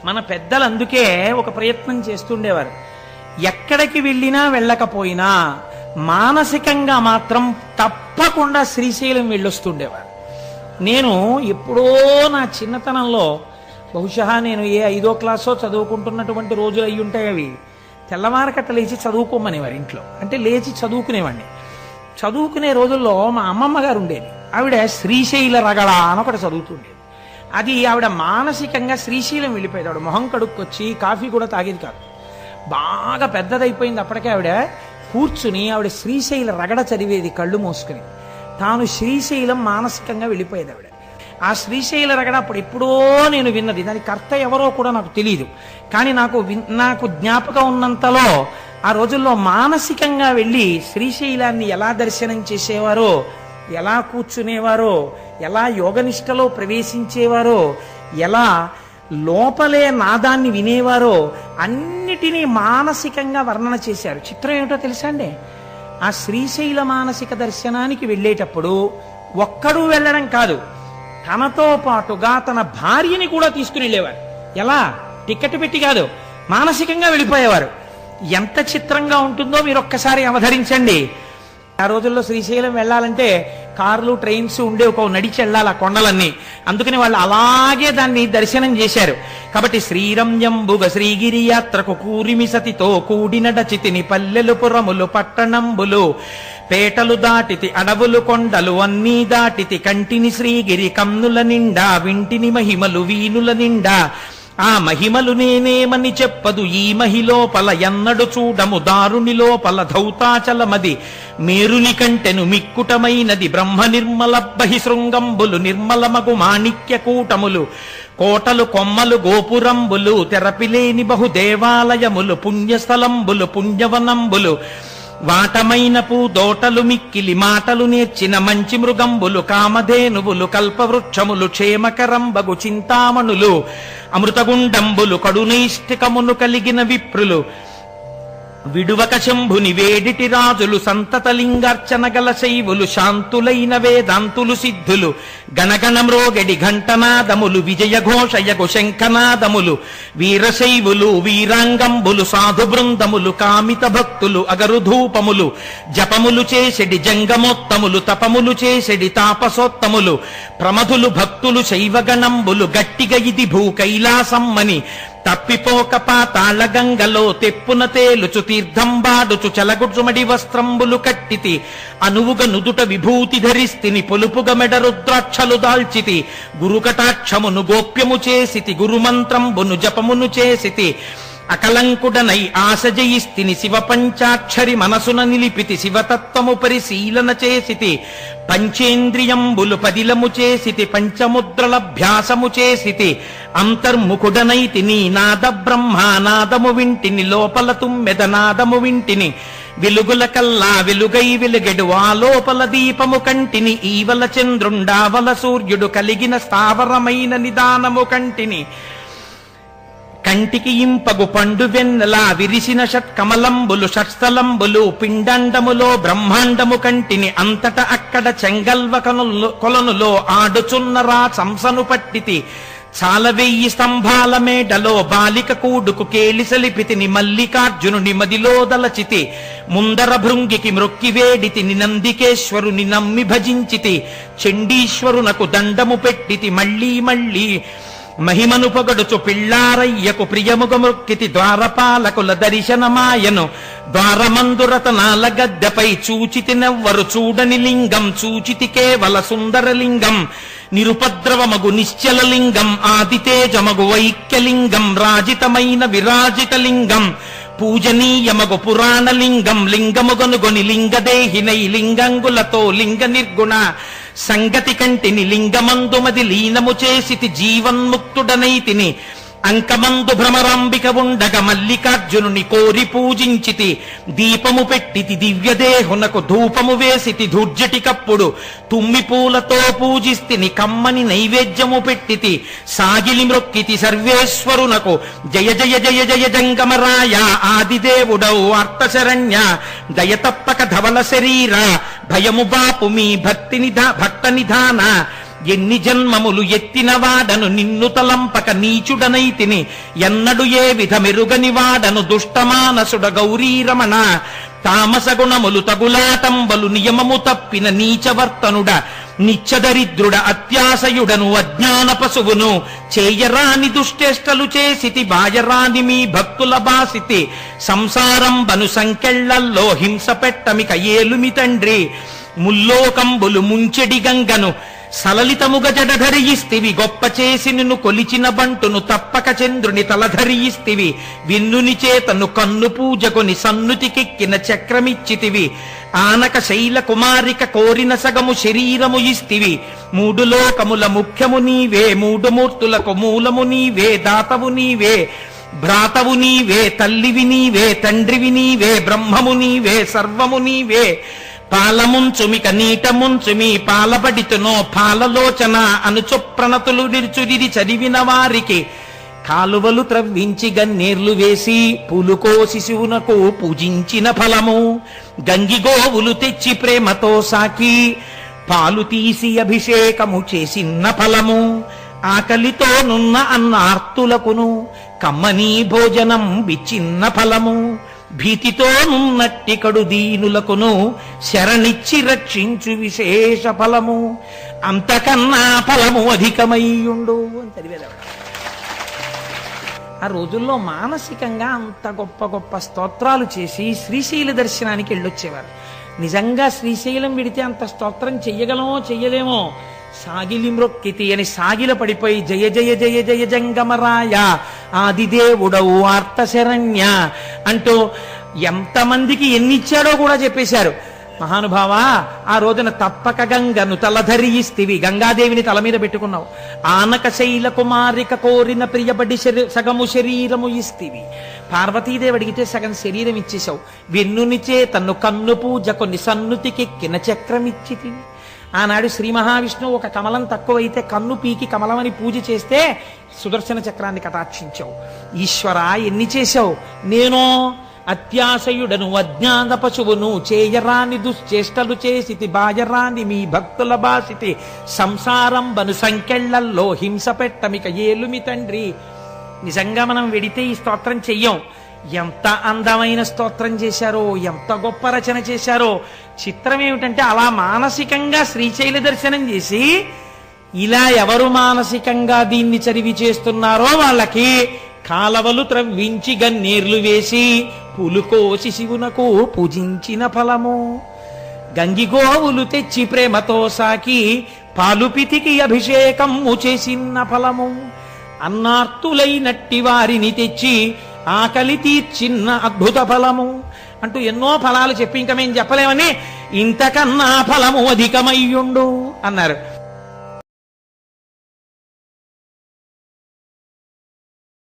మన పెద్దలు అందుకే ఒక ప్రయత్నం చేస్తుండేవారు. ఎక్కడికి వెళ్ళినా వెళ్ళకపోయినా మానసికంగా మాత్రం తప్పకుండా శ్రీశైలం వెళ్ళొస్తుండేవారు. నేను ఎప్పుడో నా చిన్నతనంలో, బహుశా నేను ఏ 5వ క్లాసో చదువుకుంటున్నటువంటి రోజులు అయ్యి ఉంటాయి అవి, తెల్లవారకట్ట లేచి చదువుకోమనేవారు ఇంట్లో. అంటే లేచి చదువుకునేవాడిని. చదువుకునే రోజుల్లో మా అమ్మమ్మ గారు ఉండేది. ఆవిడ శ్రీశైల రగడ అని ఒకటి చదువుతుండేది. అది ఆవిడ మానసికంగా శ్రీశైలం వెళ్ళిపోయేది. ఆవిడ మొహం కడుక్కొచ్చి కాఫీ కూడా తాగేది కాదు. బాగా పెద్దదైపోయింది అప్పటికే. ఆవిడ కూర్చుని ఆవిడ శ్రీశైల రగడ చదివేది కళ్ళు మూసుకుని. తాను శ్రీశైలం మానసికంగా వెళ్ళిపోయేది ఆవిడ. ఆ శ్రీశైల రగడ అప్పుడు ఎప్పుడో నేను విన్నది. దాని కర్త ఎవరో కూడా నాకు తెలియదు. కానీ నాకు జ్ఞాపకం ఉన్నంతలో ఆ రోజుల్లో మానసికంగా వెళ్ళి శ్రీశైలాన్ని ఎలా దర్శనం చేసేవారో, ఎలా కూర్చునేవారో, ఎలా యోగనిష్టలో ప్రవేశించేవారో, ఎలా లోపలే నాదాన్ని వినేవారో అన్నిటినీ మానసికంగా వర్ణన చేశారు. చిత్రం ఏమిటో తెలుసా అండి? ఆ శ్రీశైల మానసిక దర్శనానికి వెళ్ళేటప్పుడు ఒక్కడూ వెళ్ళడం కాదు, తనతో పాటుగా తన భార్యని కూడా తీసుకుని వెళ్ళేవారు. ఎలా? టికెట్ పెట్టి కాదు, మానసికంగా వెళ్ళిపోయేవారు. ఎంత చిత్రంగా ఉంటుందో మీరు ఒక్కసారి అవధరించండి. ఆ రోజుల్లో శ్రీశైలం వెళ్ళాలంటే కార్లు, ట్రైన్స్ ఉండేవి, ఒక నడిచి వెళ్ళాలి ఆ కొండలన్నీ. అందుకని వాళ్ళు అలాగే దాన్ని దర్శనం చేశారు. కాబట్టి శ్రీరంజంబుగ శ్రీగిరి యాత్రకు కూరిమి సతితో కూడినడచితిని పల్లెలు పురములు పట్టణంబులు పేటలు దాటితి అడవులు కొండలు అన్నీ దాటితి కంటిని శ్రీగిరి కన్నుల నిండా వింటిని మహిమలు వీనుల నిండా ఆ మహిమలు నేనేమని చెప్పదు ఈ మహిలోపల ఎన్నడు చూడము దారుని లోపల ధౌతాచలమది మేరుని కంటెను మిక్కుటమైనది బ్రహ్మ నిర్మల బహిశృంగంబులు నిర్మలమగు మాణిక్య కూటములు కోటలు కొమ్మలు గోపురంబులు తెరపిలేని బహు దేవాలయములు పుణ్యస్థలంబులు పుణ్యవనంబులు వాటమైన పూదోటలు మిక్కిలి మాటలు నేర్చిన మంచి మృగంబులు కామధేనువులు కల్పవృక్షములు క్షేమకరంబగు చింతామణులు అమృతగుండంబులు కడునైష్టికమును కలిగిన విప్రులు విడువక శంభుని వేడిటి రాజులు సంతతలింగార్చన గల శైవులు శాంతులైన వేదాంతులు సిద్ధులు గణగణమ్రోగడి ఘంటనాదములు విజయఘోషయగు శంఖనాదములు వీరశైవులు వీరాంగంబులు సాధు బృందములు కామిత భక్తులు అగరుధూపములు జపములు చేసెడి జంగమోత్తములు తపములు చేసెడి తాపసోత్తములు ప్రమధులు భక్తులు శైవగణంబులు గట్టిగ ఇది భూ కైలాసమ్మని తప్పిపోక పాతాళ గంగలో తెప్పున తేలుచు తీర్థంబాడుచు చలగుడ్రుమడి వస్త్రంబులు కట్టితి అనువుగ నుదుట విభూతి ధరిస్తిని పొలుపుగ మెడ రుద్రాక్షలు దాల్చితి గురుకటాక్షమును గోప్యము చేసితి గురుమంత్రంబును జపమును చేసితి అకలంకుడనై ఆశ జయిస్తిని శివ పంచాక్షరి మనసున నిలిపితి శివతత్వము పరిశీలన చేసితి పంచేంద్రియంబులు పదిలము చేసితి పంచముద్రలభ్యాసము చేసితి అంతర్ముఖుడనైతి నీ నాద బ్రహ్మానాదము వింటిని లోపల తుమ్మెద నాదము వింటిని వెలుగుల కల్లా వెలుగై వెలుగెడు ఆ లోపల దీపము కంటిని ఈవల చంద్రుండావల సూర్యుడు కలిగిన స్థావరమైన నిదానము కంటిని కంటికి ఇంపగు పండు వెన్నెలా విరిసిన షట్కమలంబులు షట్స్థలంబులు పిండండములో బ్రహ్మాండము కంటిని అంతట అక్కడ చెంగల్వ కొలనులో ఆడుచున్నరా సంసను పట్టితి చాల 1000 స్తంభాల మేడలో బాలిక కూడుకు కేలిసలిపితిని మల్లికార్జునుని మదిలో దలచితి ముందర భృంగికి మ్రొక్కి వేడితిని నందికేశ్వరుని నమ్మి భజించితి చండీశ్వరునకు దండము పెట్టితి మళ్ళీ మళ్ళీ మహిమను పొగడుచు పిళ్ళారయ్యకు ప్రియముగ మృక్కితి ద్వారపాలకుల దర్శనమాయను ద్వారమందురతనాల గద్దెపై చూచితి నెవ్వరు చూడని లింగం చూచితి కేవల సుందరలింగం నిరుపద్రవమగు నిశ్చల లింగం ఆదితేజమగు వైక్యలింగం రాజితమైన విరాజిత లింగం పూజనీయమగు పురాణలింగం లింగముగనుగొని లింగదేహినై లింగంగులతో లింగ నిర్గుణ సంగతి కంటిని లింగమందుమది లీనము చేసితి జీవన్ముక్తుడనైతిని అంకమందు భ్రమరాంబిక ఉండగ మల్లికార్జునుని కోరి పూజించితి దీపము పెట్టితి దివ్యదేహునకు ధూపము వేసితి ధూర్జటికప్పుడు తుమ్మి పూలతో పూజిస్తిని కమ్మని నైవేద్యము పెట్టితి సాగిలి మ్రొక్కితి సర్వేశ్వరునకు జయ జయ జయ జయ జంగమరాయ ఆదిదేవుడౌ అర్థశరణ్య దయతప్పక ధవల శరీర భయము బాపు మీ భక్త నిధాన ఎన్ని జన్మములు ఎత్తిన వాడను నిన్ను తలంపక నీచుడనైతిని ఎన్నడు ఏ విధమెరుగని వాడను దుష్టమానసుడ గౌరీరమణ తామస గుణములు తగులాటంబలు నియమము తప్పిన నీచవర్తనుడ నిత్యదరిద్రుడ అత్యాశయుడను అజ్ఞాన పశువును చేయరాని దుష్టేష్టలు చేసితి బాయరాని మీ భక్తుల బాసితి సంసారం బను సంకెళ్లల్లో హింస పెట్టమిక ఏలుమి తండ్రి ముల్లోకంబులు ముంచెడి గంగను సలలితముగ జడధరియిస్తివి గొప్ప చేసి నిన్ను కొలిచిన బంటును తప్పక చంద్రుని తలధరియిస్తివి విన్నుని చేతను కన్ను పూజకొని సన్నుతికెక్కిన చక్రమిచ్చితివి ఆనక శైల కుమారిక కోరిన సగము శరీరము ఇస్తివి మూడు లోకముల ముఖ్యము నీవే మూడు మూర్తులకు మూలము నీవే దాతవు నీవే భ్రాతవు నీవే తల్లివి నీవే తండ్రివి నీవే బ్రహ్మము నీవే సర్వము నీవే పాలముంచుమిక నీటముంచుమి పాలబడితునో పాలలోచన అనుచు ప్రణతులు నిరుచుడిది చదివిన వారికి కాలువలు త్రవ్వించి గన్నేర్లు వేసి పూలుకో శిశువునకు పూజించిన ఫలము గంగిగోవులు తెచ్చి ప్రేమతో సాకి పాలు తీసి అభిషేకము చేసిన ఫలము ఆకలితో నున్న అన్నార్తులకును కమ్మనీ భోజనం బిచ్చిన్న ఫలము భీతితో నున్నట్టి కడు దీనులకును శరణిచ్చి రక్షించు విశేష ఫలము అంతకన్నా ఫలము అధికమయ్యుండు అని చదివేదాడు. ఆ రోజుల్లో మానసికంగా అంత గొప్ప గొప్ప స్తోత్రాలు చేసి శ్రీశైల దర్శనానికి వెళ్ళొచ్చేవారు. నిజంగా శ్రీశైలం విడితే అంత స్తోత్రం చెయ్యగలమో చెయ్యలేమో సాగిలి మ్రొక్కితి అని సాగిల పడిపోయి జయ జయ జయ జయ జంగమరాయ ఆదిదేవుడవు ఆర్తశరణ్య అంటూ ఎంతమందికి ఎన్నిచ్చాడో కూడా చెప్పేశారు. మహానుభావ ఆ రోజున తప్పక గంగను తలధరియిస్తివి గంగాదేవిని తల మీద పెట్టుకున్నావు ఆనక శైల కుమారిక కోరిన ప్రియబడి సగము శరీరము ఇస్తివి పార్వతీదేవి అడిగితే సగం శరీరం ఇచ్చేశావు వెన్నునిచే తన్ను కన్ను పూజ కొన్ని సన్నుతికెక్కిన చక్రమిచ్చితివి ఆనాడు శ్రీ మహావిష్ణువు ఒక కమలం తక్కువైతే కన్ను పీకి కమలమని పూజ చేస్తే సుదర్శన చక్రాన్ని కటాక్షించావు. ఈశ్వర ఎన్ని చేశావు. నేను అత్యాశయుడను అజ్ఞాన పశువును చేయరాని దుశ్చేష్టలు చేసితి బాయరాని మీ భక్తుల బాసితి సంసారం బను సంకెళ్లల్లో హింస పెట్టమిక ఏలుమి తండ్రి. నిజంగా మనం వెడితే ఈ స్తోత్రం చెయ్యం. ఎంత అందమైన స్తోత్రం చేశారో ఎంత గొప్ప రచన చేశారో. చిత్రం ఏమిటంటే అలా మానసికంగా శ్రీశైల దర్శనం చేసి ఇలా ఎవరు మానసికంగా దీన్ని చదివి చేస్తున్నారో వాళ్ళకి కాలవలు త్రవ్వించి గన్నేర్లు వేసి పులుకోసి శివునకు పూజించిన ఫలము గంగిగోవులు తెచ్చి ప్రేమతో సాకి పాలుపితికి అభిషేకము చేసిన ఫలము అన్నార్తులైనట్టి వారిని తెచ్చి ఆకలి తీర్చిన్న అద్భుత ఫలము అంటూ ఎన్నో ఫలాలు చెప్పి ఇంకా మేము చెప్పలేమని ఇంతకన్నా ఫలము అధికమయ్యుండు అన్నారు.